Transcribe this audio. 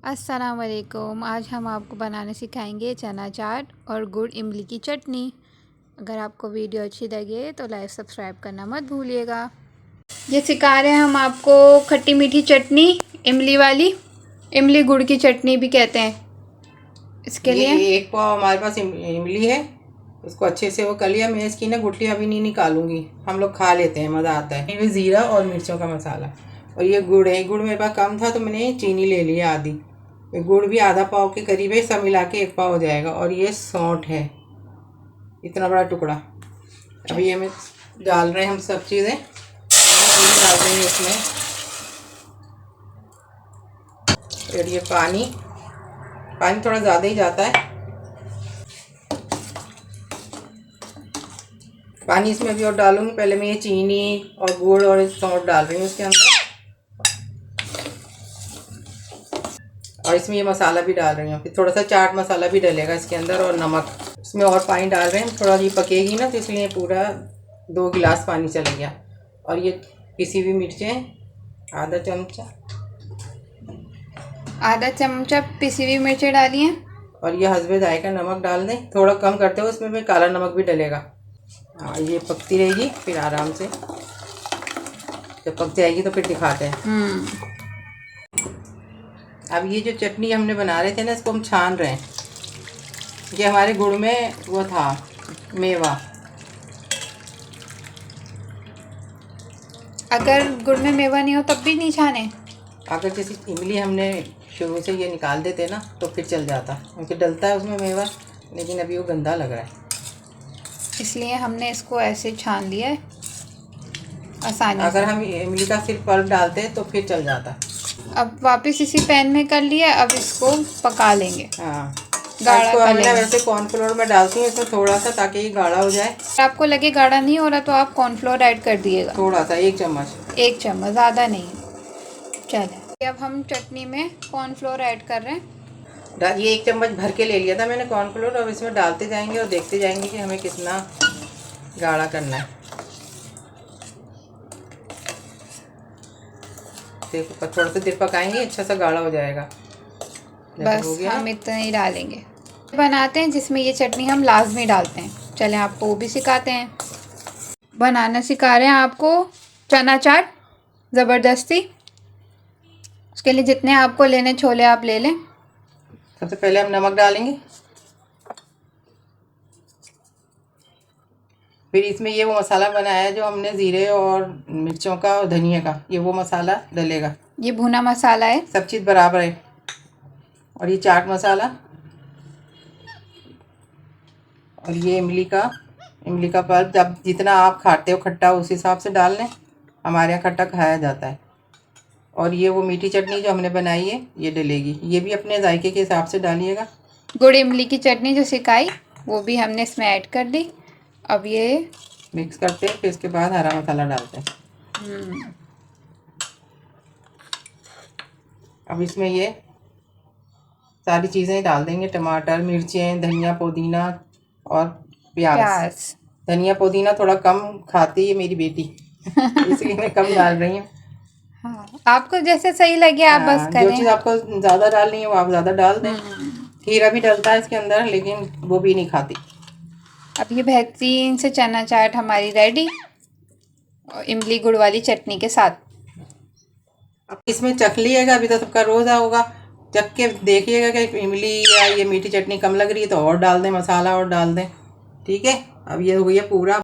अस्सलाम वालेकुम। आज हम आपको बनाने सिखाएंगे चना चाट और गुड़ इमली की चटनी। अगर आपको वीडियो अच्छी लगे तो लाइक सब्सक्राइब करना मत भूलिएगा। ये सिखा रहे हैं हम आपको खट्टी मीठी चटनी, इमली वाली, इमली गुड़ की चटनी भी कहते हैं। इसके लिए एक पाव हमारे पास इमली है, उसको अच्छे से वो कर लिया। मैं इसकी ना गुठलियाँ अभी नहीं निकालूंगी, हम लोग खा लेते हैं, मज़ा आता है। ये ज़ीरा और मिर्चों का मसाला, और ये गुड़ है। गुड़ मेरे पास कम था तो मैंने चीनी ले लिया आधी। ये गुड़ भी आधा पाव के करीब है, सब मिला के 1 पाव हो जाएगा। और ये सौंठ है, इतना बड़ा टुकड़ा। अभी ये में डाल रहे हैं हम सब चीज़ें, डाल देंगे इसमें। और ये पानी थोड़ा ज़्यादा ही जाता है। पानी इसमें भी और डालूंगी। पहले मैं ये चीनी और गुड़ और सौंठ डाल रही हूँ इसके अंदर, और इसमें ये मसाला भी डाल रही हूँ। फिर थोड़ा सा चाट मसाला भी डलेगा इसके अंदर, और नमक। इसमें और पानी डाल रहे हैं, थोड़ा ये पकेगी ना तो इसलिए पूरा 2 गिलास पानी चला गया। और ये पिसी हुई मिर्चें आधा चमचा पिसी हुई मिर्चें डाली हैं। और ये हस्बे जायका नमक डाल दें, थोड़ा कम करते हो, इसमें काला नमक भी डलेगा। हाँ, ये पकती रहेगी फिर आराम से। जब पक जाएगी तो फिर दिखाते हैं। अब ये जो चटनी हमने बना रहे थे ना, इसको हम छान रहे हैं। ये हमारे गुड़ में वो था मेवा। अगर गुड़ में मेवा नहीं हो तब भी नहीं छाने? अगर जैसे इमली हमने शुरू से ये निकाल देते ना तो फिर चल जाता, क्योंकि डलता है उसमें मेवा, लेकिन अभी वो गंदा लग रहा है, इसलिए हमने इसको ऐसे छान लिया है आसानी। अगर हम इमली का सिर्फ पल्प डालते तो फिर चल जाता। अब वापस इसी पैन में कर लिया, अब इसको पका लेंगे। हाँ, गाढ़ा कर लेंगे। वैसे कॉर्नफ्लोर में डालती हूँ इसमें थोड़ा सा, ताकि ये गाढ़ा हो जाए। आपको लगे गाढ़ा नहीं हो रहा तो आप कॉर्नफ्लोर ऐड कर दिएगा, थोड़ा सा, 1 चम्मच। 1 चम्मच, ज़्यादा नहीं। चले, अब हम चटनी में कॉर्नफ्लोर ऐड कर रहे हैं। ये 1 चम्मच भर के ले लिया था मैंने कॉर्नफ्लोर। अब इसमें डालते जाएंगे और देखते जाएंगे कि हमें कितना गाढ़ा करना है। देखो, थोड़ा सा देर पकाएंगे, अच्छा सा गाढ़ा हो जाएगा। बस हम इतना ही डालेंगे। बनाते हैं जिसमें ये चटनी हम लाजमी डालते हैं। चलें, आपको वो भी सिखाते हैं। बनाना सिखा रहे हैं आपको चना चाट ज़बरदस्ती। उसके लिए जितने आपको लेने छोले आप ले लें। सबसे पहले हम नमक डालेंगे, फिर इसमें ये वो मसाला बनाया है जो हमने ज़ीरे और मिर्चों का और धनिया का, ये वो मसाला डलेगा। ये भुना मसाला है, सब चीज़ बराबर है। और ये चाट मसाला, और ये इमली का पल्प। जब जितना आप खाते हो खट्टा उस हिसाब से डाल लें, हमारे यहाँ खट्टा खाया जाता है। और ये वो मीठी चटनी जो हमने बनाई है ये डलेगी, ये भी अपने जायके के हिसाब से डालिएगा। गुड़ इमली की चटनी जो सिखाई वो भी हमने इसमें ऐड कर दी। अब ये मिक्स करते हैं, फिर इसके बाद हरा मसाला डालते हैं। अब इसमें ये सारी चीज़ें डाल देंगे, टमाटर, मिर्चें, धनिया, पुदीना और प्याज। धनिया पुदीना थोड़ा कम खाती है मेरी बेटी इसलिए मैं कम डाल रही हूँ। हाँ, आपको जैसे सही लगे आप बस करें। जो चीज़ आपको ज़्यादा डालनी है वो आप ज़्यादा डाल दें। खीरा भी डलता है इसके अंदर, लेकिन वो भी नहीं खाती। अब ये बेहतरीन से चना चाट हमारी रेडी, और इमली गुड़ वाली चटनी के साथ। अब इसमें चख लीजिएगा, अभी तो सबका रोज़ा होगा, चख के देखिएगा कि इमली या ये मीठी चटनी कम लग रही है तो और डाल दें, मसाला और डाल दें। ठीक है, अब ये हो गया पूरा।